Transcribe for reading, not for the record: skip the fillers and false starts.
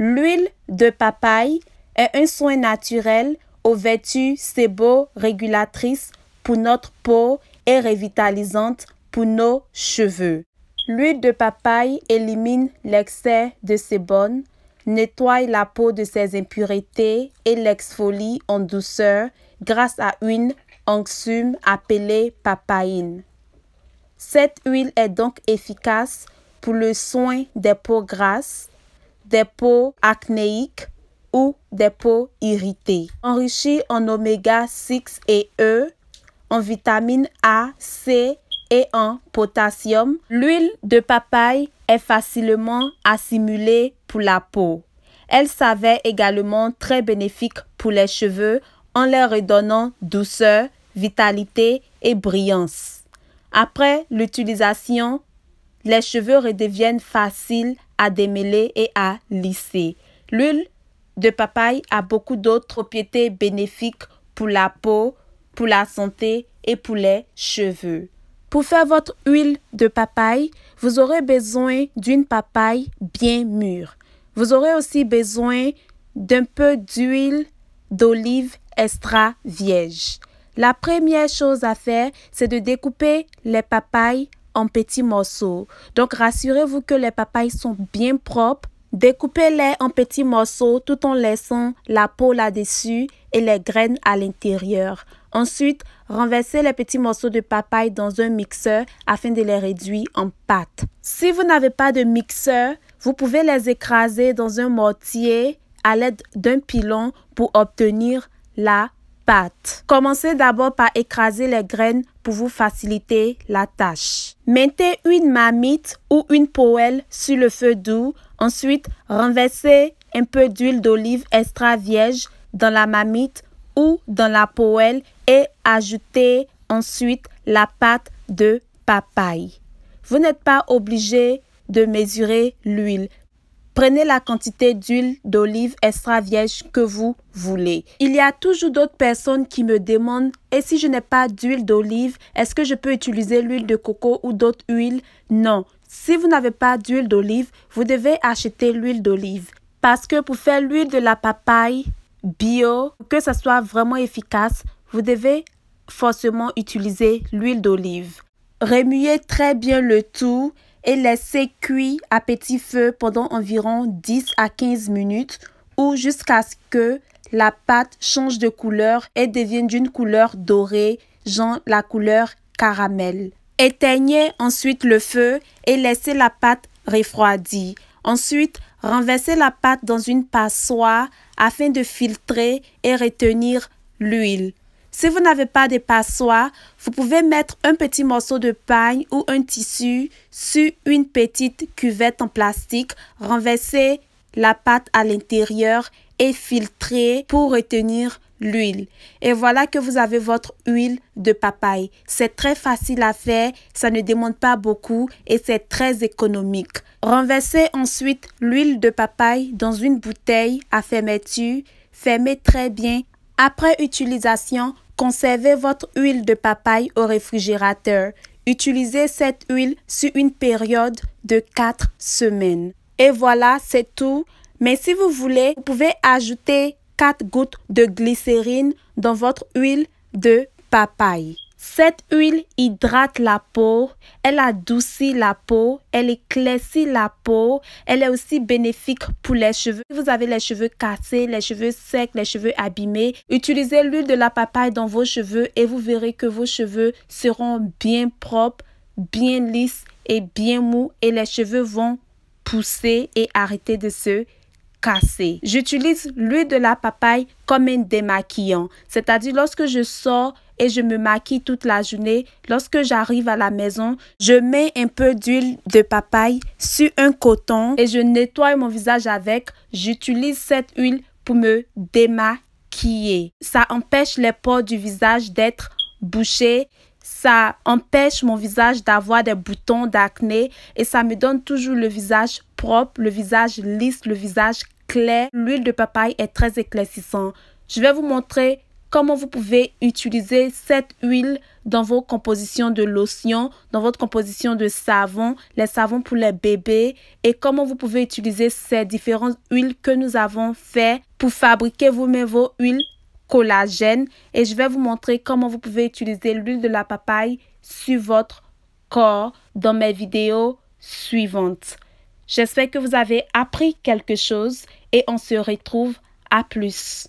L'huile de papaye est un soin naturel aux vertus séborégulatrices pour notre peau et revitalisante pour nos cheveux. L'huile de papaye élimine l'excès de sébum, nettoie la peau de ses impuretés et l'exfolie en douceur grâce à une enzyme appelée papaïne. Cette huile est donc efficace pour le soin des peaux grasses, des peaux acnéiques ou des peaux irritées. Enrichie en oméga 6 et E, en vitamine A, C et en potassium, l'huile de papaye est facilement assimilée pour la peau. Elle s'avère également très bénéfique pour les cheveux en leur redonnant douceur, vitalité et brillance. Après l'utilisation, les cheveux redeviennent faciles à démêler et à lisser. L'huile de papaye a beaucoup d'autres propriétés bénéfiques pour la peau, pour la santé et pour les cheveux. Pour faire votre huile de papaye, vous aurez besoin d'une papaye bien mûre. Vous aurez aussi besoin d'un peu d'huile d'olive extra vierge. La première chose à faire, c'est de découper les papayes en petits morceaux. Donc, rassurez-vous que les papayes sont bien propres. Découpez-les en petits morceaux tout en laissant la peau là-dessus et les graines à l'intérieur. Ensuite, renversez les petits morceaux de papaye dans un mixeur afin de les réduire en pâte. Si vous n'avez pas de mixeur, vous pouvez les écraser dans un mortier à l'aide d'un pilon pour obtenir la pâte. Commencez d'abord par écraser les graines pour vous faciliter la tâche. Mettez une marmite ou une poêle sur le feu doux. Ensuite, renversez un peu d'huile d'olive extra vierge dans la marmite ou dans la poêle et ajoutez ensuite la pâte de papaye. Vous n'êtes pas obligé de mesurer l'huile. Prenez la quantité d'huile d'olive extra vierge que vous voulez. Il y a toujours d'autres personnes qui me demandent « Et si je n'ai pas d'huile d'olive, est-ce que je peux utiliser l'huile de coco ou d'autres huiles ?» Non. Si vous n'avez pas d'huile d'olive, vous devez acheter l'huile d'olive. Parce que pour faire l'huile de la papaye bio, que ça soit vraiment efficace, vous devez forcément utiliser l'huile d'olive. Remuez très bien le tout et laissez cuire à petit feu pendant environ 10 à 15 minutes ou jusqu'à ce que la pâte change de couleur et devienne d'une couleur dorée, genre la couleur caramel. Éteignez ensuite le feu et laissez la pâte refroidir. Ensuite, renversez la pâte dans une passoire afin de filtrer et retenir l'huile. Si vous n'avez pas de passoire, vous pouvez mettre un petit morceau de paille ou un tissu sur une petite cuvette en plastique, renverser la pâte à l'intérieur et filtrer pour retenir l'huile. Et voilà que vous avez votre huile de papaye. C'est très facile à faire, ça ne demande pas beaucoup et c'est très économique. Renversez ensuite l'huile de papaye dans une bouteille à fermeture, fermez très bien. Après utilisation, conservez votre huile de papaye au réfrigérateur. Utilisez cette huile sur une période de 4 semaines. Et voilà, c'est tout. Mais si vous voulez, vous pouvez ajouter 4 gouttes de glycérine dans votre huile de papaye. Cette huile hydrate la peau, elle adoucit la peau, elle éclaircit la peau, elle est aussi bénéfique pour les cheveux. Si vous avez les cheveux cassés, les cheveux secs, les cheveux abîmés, utilisez l'huile de la papaye dans vos cheveux et vous verrez que vos cheveux seront bien propres, bien lisses et bien mous et les cheveux vont pousser et arrêter de se casser. J'utilise l'huile de la papaye comme un démaquillant, c'est-à-dire lorsque je sors et je me maquille toute la journée, lorsque j'arrive à la maison, je mets un peu d'huile de papaye sur un coton et je nettoie mon visage avec. J'utilise cette huile pour me démaquiller. Ça empêche les pores du visage d'être bouchés. Ça empêche mon visage d'avoir des boutons d'acné et ça me donne toujours le visage propre, le visage lisse, le visage clair. L'huile de papaye est très éclaircissante. Je vais vous montrer comment vous pouvez utiliser cette huile dans vos compositions de lotion, dans votre composition de savon, les savons pour les bébés et comment vous pouvez utiliser ces différentes huiles que nous avons fait pour fabriquer vous-même vos huiles collagène et je vais vous montrer comment vous pouvez utiliser l'huile de la papaye sur votre corps dans mes vidéos suivantes. J'espère que vous avez appris quelque chose et on se retrouve à plus.